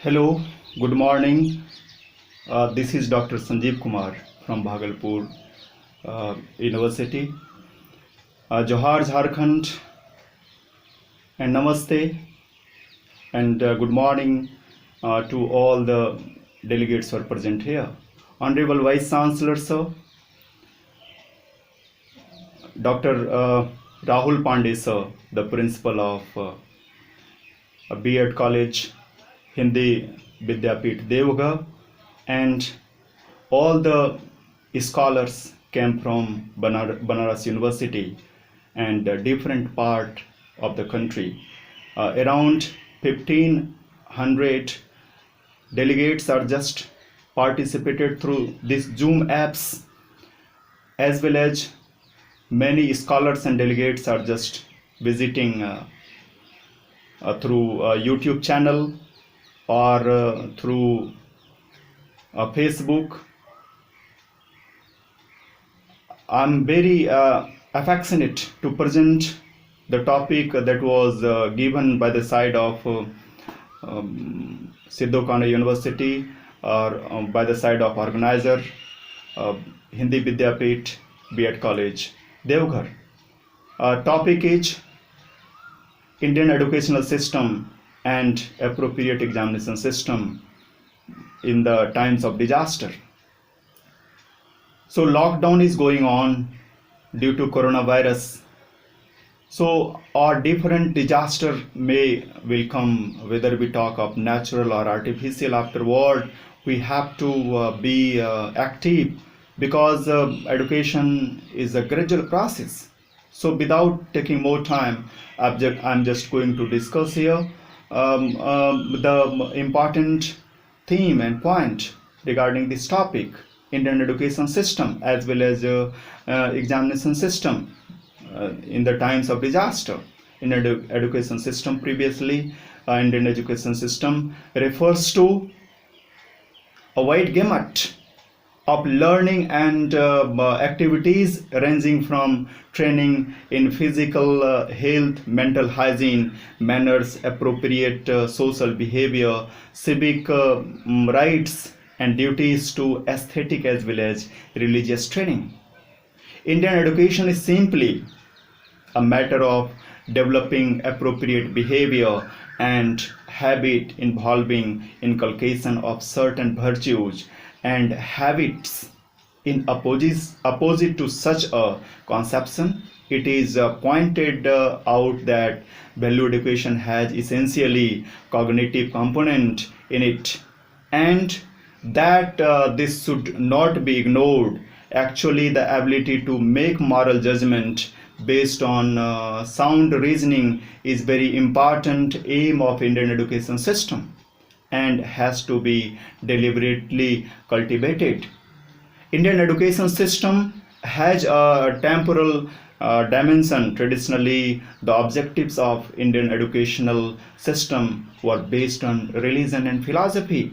Hello, good morning. This is Dr. Sanjeev Kumar from Bhagalpur University. Johar Jharkhand and Namaste and good morning to all the delegates who are present here. Honorable Vice Chancellor Sir, Dr. Rahul Pandey Sir, the Principal of B.Ed College, Hindi VIDYAPITH DEOGHAR, and all the scholars came from Banaras University and different part of the country. Around 1500 delegates are just participated through these Zoom apps, as well as many scholars and delegates are just visiting through YouTube channel or through Facebook. I'm very affectionate to present the topic that was given by the side of Siddhokana University or by the side of organizer Hindi Vidyapith B.Ed College, DEOGHAR. Topic is Indian educational system and appropriate examination system in the times of disaster. So lockdown is going on due to coronavirus. So our different disaster will come, whether we talk of natural or artificial. Afterward, we have to be active because education is a gradual process. So without taking more time, I'm just going to discuss here the important theme and point regarding this topic: Indian education system as well as examination system in the times of disaster. Indian education system previously, Indian education system refers to a wide gamut of learning and activities ranging from training in physical health, mental hygiene, manners, appropriate social behavior, civic rights and duties, to aesthetic as well as religious training. Indian education is simply a matter of developing appropriate behavior and habit involving inculcation of certain virtues and habits. In opposite to such a conception, it is pointed out that value education has essentially cognitive component in it, and that this should not be ignored. Actually, the ability to make moral judgment based on sound reasoning is very important aim of Indian education system and has to be deliberately cultivated. Indian education system has a temporal dimension. Traditionally, the objectives of Indian educational system were based on religion and philosophy.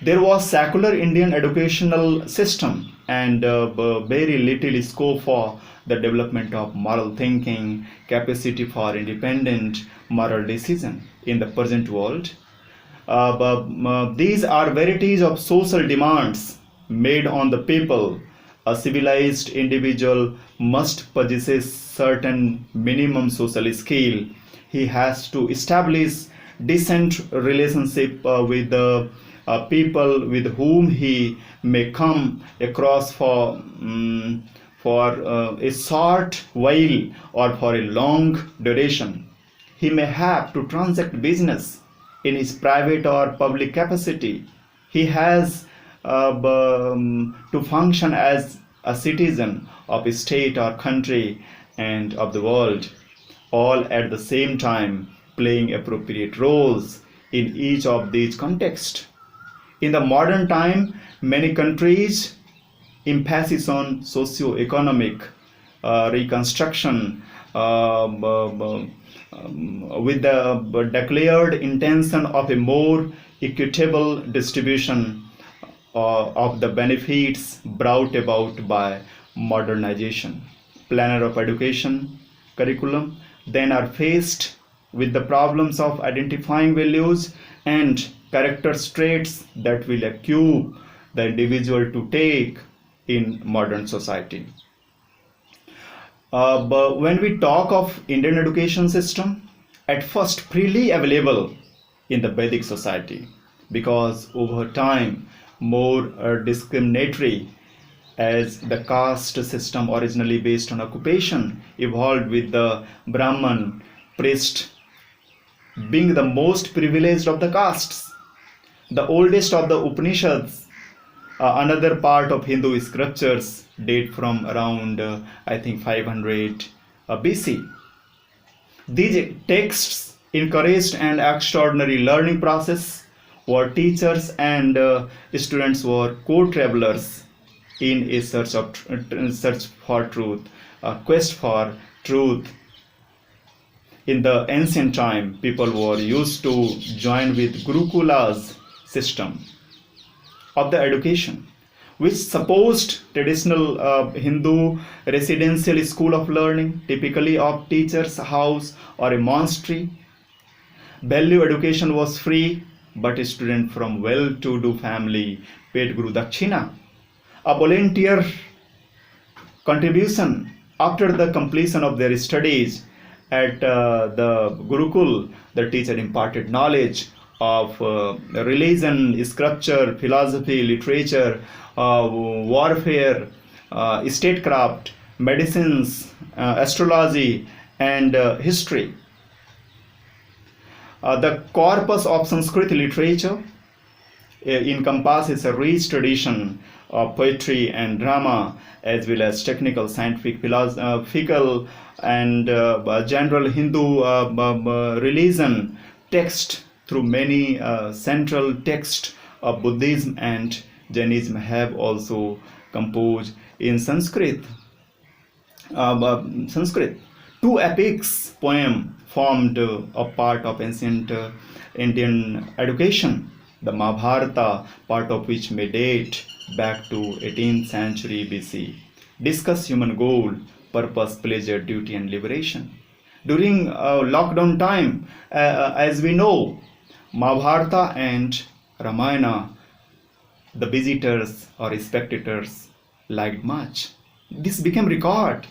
There was secular Indian educational system and very little scope for the development of moral thinking, capacity for independent moral decision. In the present world, these are varieties of social demands made on the people. A civilized individual must possess certain minimum social skill. He has to establish decent relationship with the people with whom he may come across for a short while or for a long duration. He may have to transact business in his private or public capacity. He has to function as a citizen of a state or country and of the world, all at the same time playing appropriate roles in each of these contexts. In the modern time, many countries emphasis on socio-economic reconstruction with the declared intention of a more equitable distribution of the benefits brought about by modernization. Planner of education curriculum then are faced with the problems of identifying values and character traits that will equip the individual to take in modern society. But when we talk of Indian education system, at first freely available in the Vedic society, because over time more discriminatory, as the caste system originally based on occupation evolved with the Brahman priest being the most privileged of the castes. The oldest of the Upanishads, another part of Hindu scriptures, date from around I think 500 BC. These texts encouraged an extraordinary learning process where teachers and students were co-travelers in a search for truth, a quest for truth. In the ancient time, people were used to join with Gurukula's system of the education, which supposed traditional Hindu residential school of learning, typically of teacher's house or a monastery. Value education was free, but a student from well-to-do family paid Guru Dakshina, a volunteer contribution after the completion of their studies at the Gurukul. The teacher imparted knowledge of religion, scripture, philosophy, literature, warfare, statecraft, medicines, astrology, and history. The corpus of Sanskrit literature encompasses a rich tradition of poetry and drama, as well as technical, scientific, philosophical, and general Hindu religion text. Through many central texts of Buddhism and Jainism have also composed in Sanskrit. Two epics poem formed a part of ancient Indian education. The Mahabharata, part of which may date back to 18th century BC, discuss human goal, purpose, pleasure, duty, and liberation. During lockdown time, as we know, Mahabharata and Ramayana, the visitors or spectators liked much. This became record,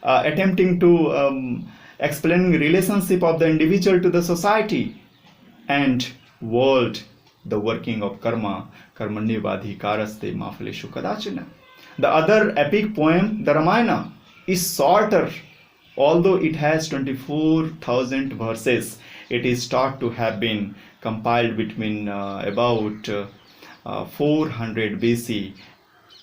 attempting to explain relationship of the individual to the society and world, the working of karma, karmanyevadhikaraste mafaleshu kadachina. The other epic poem, the Ramayana, is shorter. Although it has 24,000 verses, it is thought to have been compiled between about 400 BC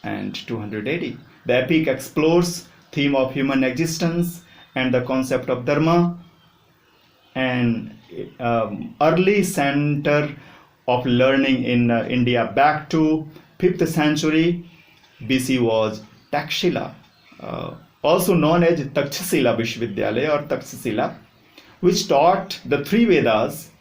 and 200 AD. The epic explores theme of human existence and the concept of dharma, and early center of learning in India back to 5th century BC was Takshila, also known as Takshashila Vishwavidyalaya or Takshashila, which taught the three Vedas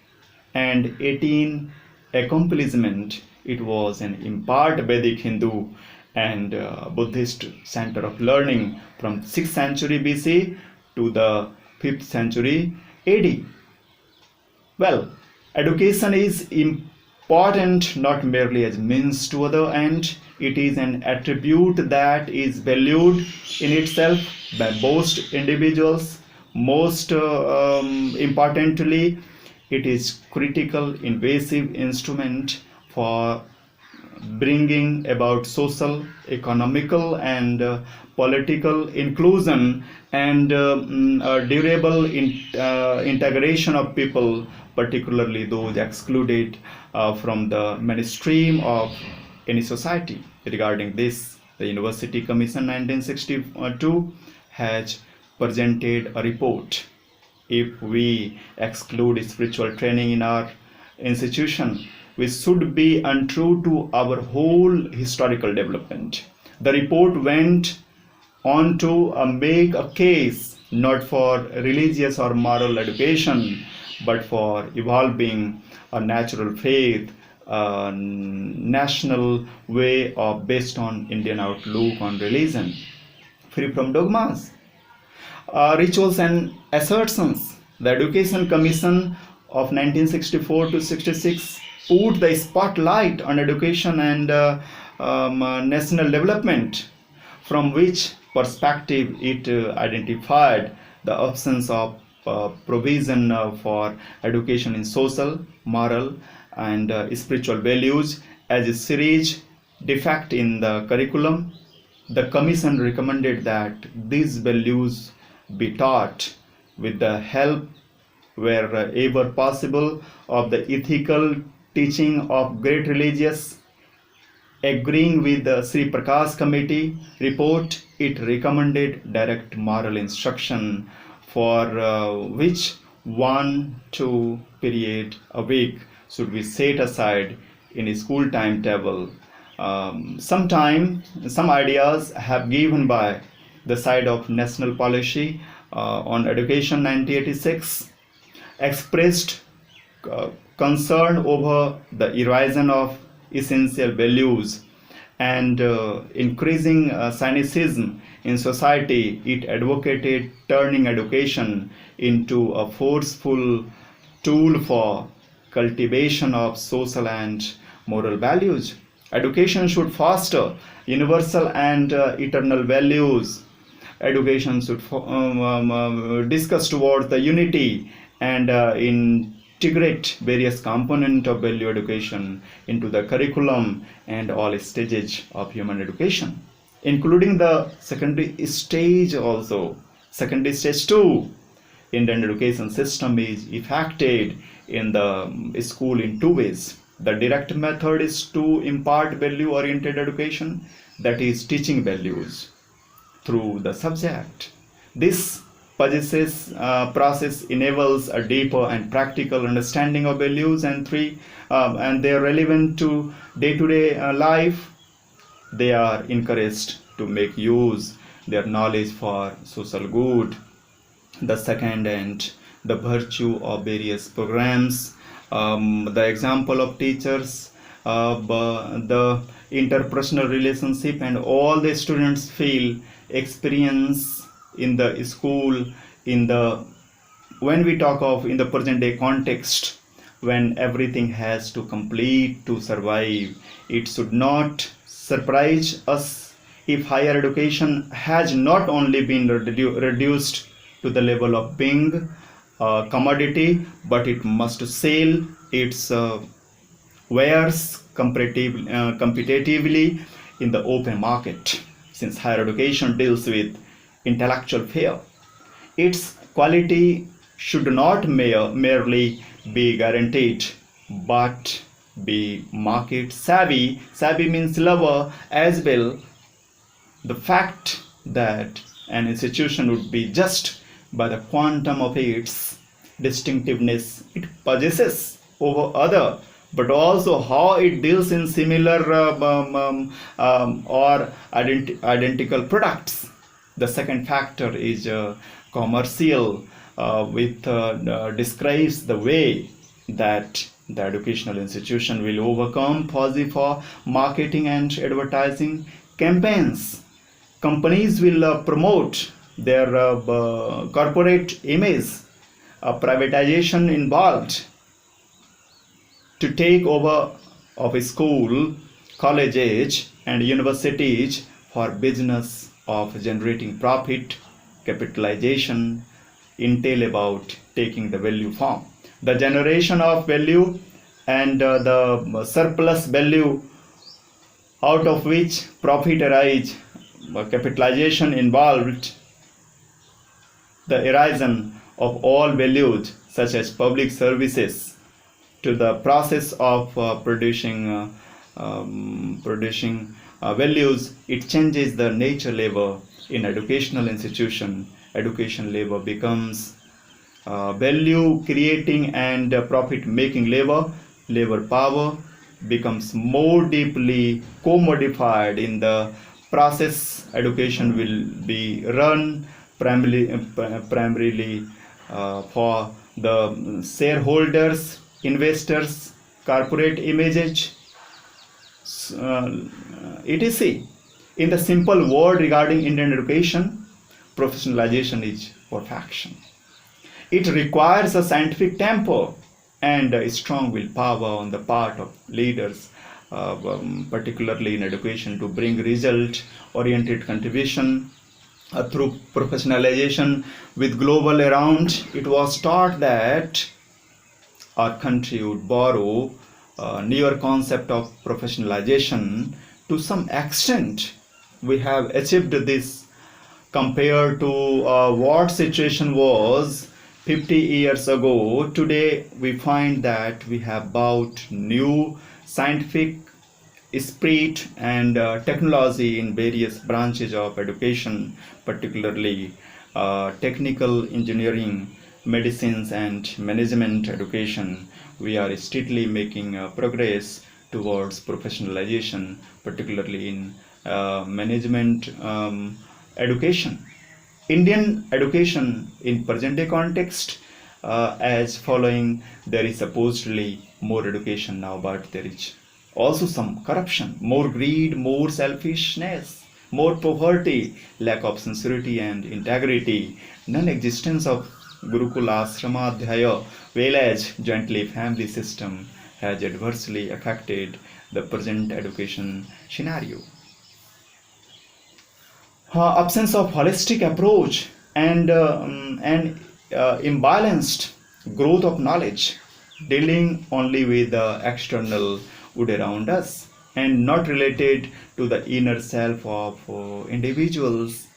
and 18 accomplishment. It was an impart Vedic, Hindu, and Buddhist center of learning from 6th century BC to the 5th century AD. Well, education is important not merely as means to other end. It is an attribute that is valued in itself by most individuals. Most importantly, it is critical, invasive instrument for bringing about social, economical, and political inclusion and durable integration of people, particularly those excluded from the mainstream of any society. Regarding this, the University Commission 1962 has presented a report. If we exclude spiritual training in our institution, we should be untrue to our whole historical development. The report went on to make a case not for religious or moral education, but for evolving a natural faith, a national way of based on Indian outlook on religion, free from dogmas, rituals and assertions, The Education Commission of 1964 to 66 put the spotlight on education and national development, from which perspective it identified the absence of provision for education in social, moral, and spiritual values as a serious defect in the curriculum. The Commission recommended that these values be taught with the help, wherever possible, of the ethical teaching of great religious. Agreeing with the Sri Prakash Committee report, it recommended direct moral instruction, for which 1-2 period a week should be set aside in a school timetable. Some ideas have given by the side of National Policy on Education 1986 expressed concern over the erosion of essential values and increasing cynicism in society. It advocated turning education into a forceful tool for cultivation of social and moral values. Education should foster universal and eternal values. Education should discuss towards the unity and integrate various components of value education into the curriculum and all stages of human education, including the secondary stage also. Secondary stage too. Indian education system is affected in the school in two ways. The direct method is to impart value-oriented education, that is teaching values through the subject. This process enables a deeper and practical understanding of values and they are relevant to day-to-day life. They are encouraged to make use their knowledge for social good. The second, and the virtue of various programs, the example of teachers, the interpersonal relationship, and all the students feel experience in the school, when we talk of in the present day context, when everything has to complete to survive. It should not surprise us if higher education has not only been reduced to the level of being a commodity, but it must sell its wares competitively in the open market. Since higher education deals with intellectual fare, its quality should not merely be guaranteed, but be market savvy. Savvy means lover as well. The fact that an institution would be judged by the quantum of its distinctiveness it possesses over other, but also how it deals in similar or identical products. The second factor is commercial, which describes the way that the educational institution will overcome policy for marketing and advertising campaigns. Companies will promote their corporate image. Privatization involved to take over of a school, colleges, and universities for business of generating profit. Capitalization entail about taking the value form. The generation of value and the surplus value out of which profit arise. Capitalization involved the erosion of all values such as public services to the process of producing values. It changes the nature labor in educational institution. Education labor becomes value creating and profit making labor. Labor power becomes more deeply commodified in the process. Education will be run primarily for the shareholders, investors, corporate images, etc. In the simple word regarding Indian education, professionalization is perfection. It requires a scientific tempo and a strong willpower on the part of leaders, particularly in education, to bring result-oriented contribution through professionalization with global around. It was taught that our country would borrow newer concept of professionalization. To some extent, we have achieved this compared to what situation was 50 years ago. Today we find that we have brought new scientific spirit and technology in various branches of education, particularly technical engineering, medicines and management education. We are steadily making progress towards professionalization, particularly in management education. Indian education in present day context as following: there is supposedly more education now, but there is also some corruption, more greed, more selfishness, more poverty, lack of sincerity and integrity, non-existence of Gurukula Ashramadhyaya, village jointly family system has adversely affected the present education scenario. Absence of holistic approach and imbalanced growth of knowledge, dealing only with the external wood around us and not related to the inner self of individuals.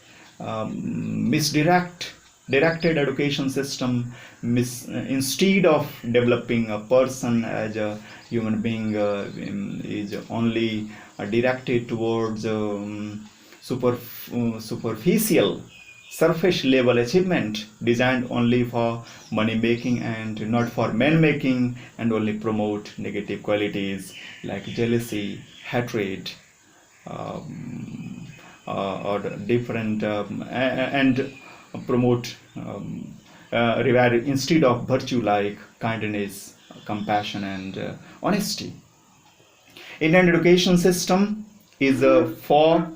Directed education system instead of developing a person as a human being is only directed towards superficial surface level achievement designed only for money making and not for man making, and only promote negative qualities like jealousy, hatred, or different and promote instead of virtue like kindness, compassion and honesty. Indian education system is for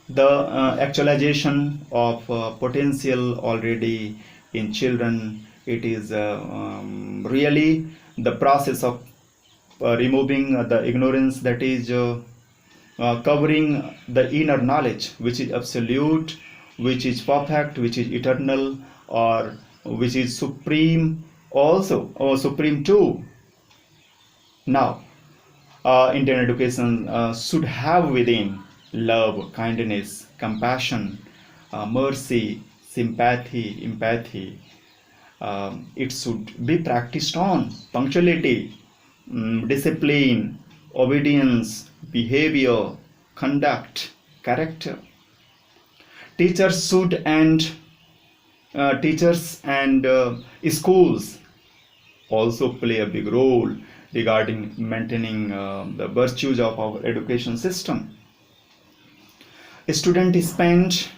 the actualization of potential already in children. It is really the process of removing the ignorance, that is covering the inner knowledge which is absolute, which is perfect, which is eternal, or which is supreme also, or supreme too. Now Indian education should have within love, kindness, compassion, mercy, sympathy, empathy. It should be practiced on punctuality, discipline, obedience, behavior, conduct, character. Teachers should and schools also play a big role regarding maintaining the virtues of our education system. Students spend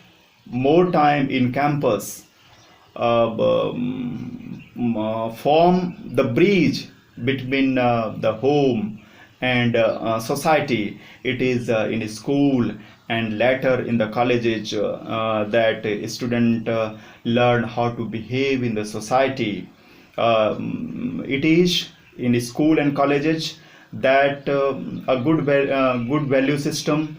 more time in campus, form the bridge between the home and society. It is in school and later in the colleges that a student learn how to behave in the society. It is in school and colleges that a good value system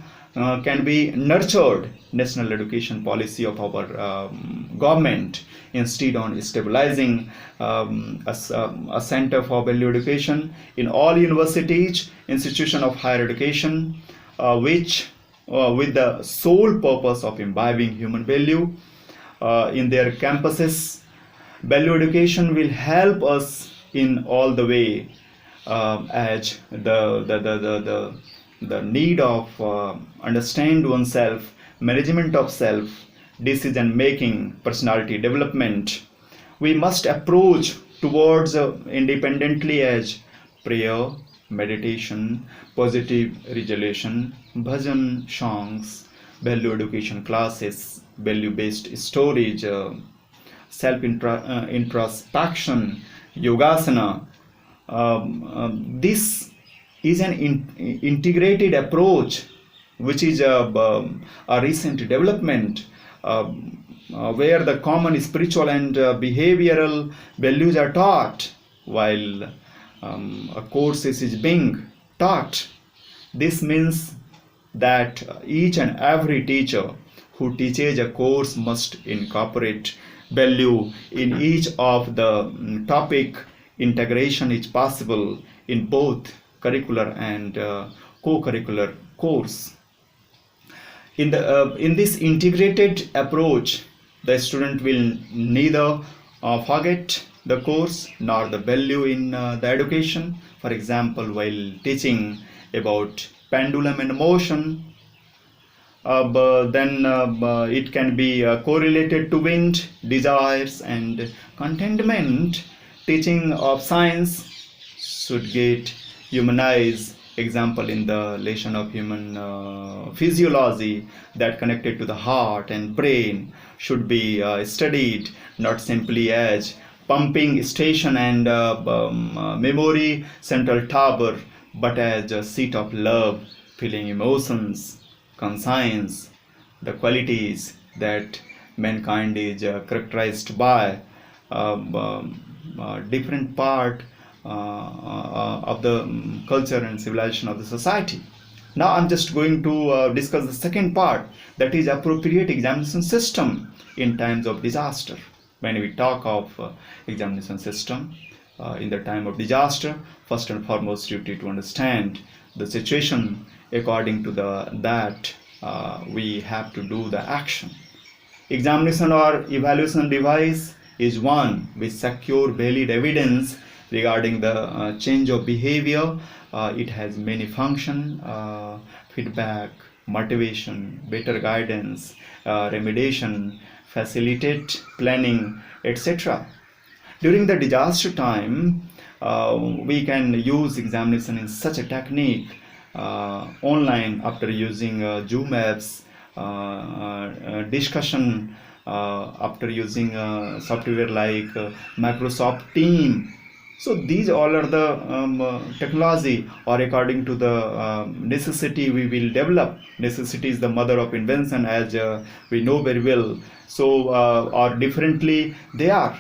can be nurtured. National education policy of our government, instead on stabilizing a center for value education in all universities, institution of higher education, which with the sole purpose of imbibing human value in their campuses. Value education will help us in all the way, as the need of understand oneself, management of self, decision making, personality development. We must approach towards independently as prayer, meditation, positive resolution, bhajan songs, value education classes, value based storage, self introspection, yogasana. This is an integrated approach which is a recent development where the common spiritual and behavioral values are taught while a course is being taught. This means that each and every teacher who teaches a course must incorporate value in each of the topic. Integration is possible in both curricular and co-curricular course. In this integrated approach, the student will neither forget the course nor the value in the education. For example, while teaching about pendulum and motion, but then it can be correlated to wind, desires, and contentment. Teaching of science should get humanized. Example in the lesson of human physiology that connected to the heart and brain should be studied, not simply as pumping station and memory central tower, but as a seat of love, feeling emotions, conscience, the qualities that mankind is characterized by, different part of the culture and civilization of the society. Now I'm just going to discuss the second part, that is appropriate examination system in times of disaster. When we talk of examination system in the time of disaster, first and foremost you need to understand the situation. According to that we have to do the action. Examination or evaluation device is one which secure valid evidence regarding the change of behavior. It has many functions: feedback, motivation, better guidance, remediation, facilitate planning, etc. During the disaster time, we can use examination in such a technique online after using Zoom apps, discussion after using software like Microsoft Team. So these all are the technology, or according to the necessity we will develop. Necessity is the mother of invention, as we know very well. So or differently they are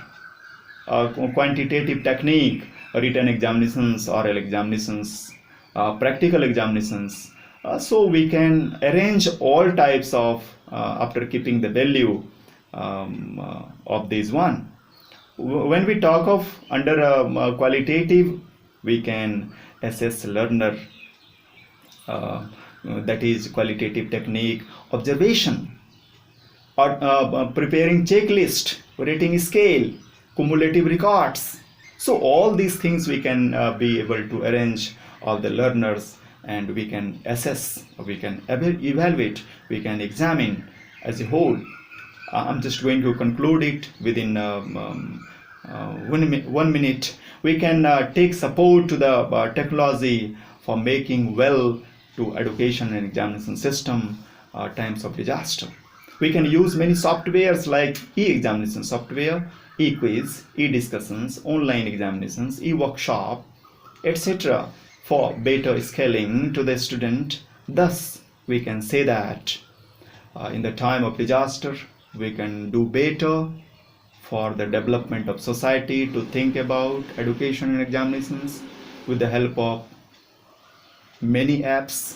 quantitative technique, written examinations, oral examinations, practical examinations. So we can arrange all types of after keeping the value of this one. When we talk of under qualitative, we can assess learner, that is qualitative technique, observation, or preparing checklist, rating scale, cumulative records. So all these things we can be able to arrange of the learners, and we can assess, we can evaluate, we can examine as a whole. I'm just going to conclude it within 1 minute. We can take support to the technology for making well to education and examination system times of disaster. We can use many softwares like e-examination software, e-quiz, e-discussions, online examinations, e-workshop, etc. for better scaling to the student. Thus, we can say that in the time of disaster, we can do better for the development of society to think about education and examinations with the help of many apps,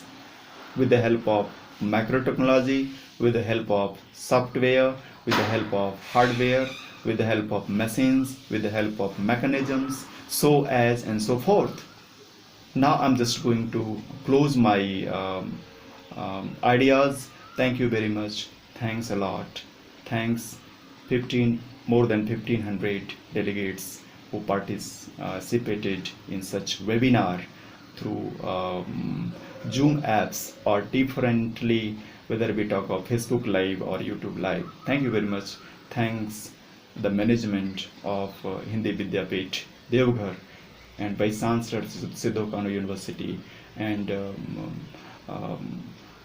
with the help of macro technology, with the help of software, with the help of hardware, with the help of machines, with the help of mechanisms, so as and so forth. Now I'm just going to close my ideas. Thank you very much. Thanks a lot. Thanks more than 1500 delegates who participated in such webinar through Zoom apps, or differently, whether we talk of Facebook Live or YouTube Live. Thank you very much. Thanks the management of Hindi VIDYAPITH, DEOGHAR, and Vice Chancellor Siddho University, and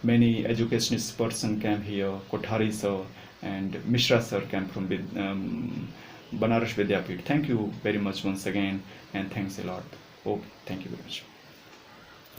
many educationist person came here, Kothari sir and Mishra sir came from Banaras Vidyapith. Thank you very much once again, and thanks a lot. Oh, thank you very much.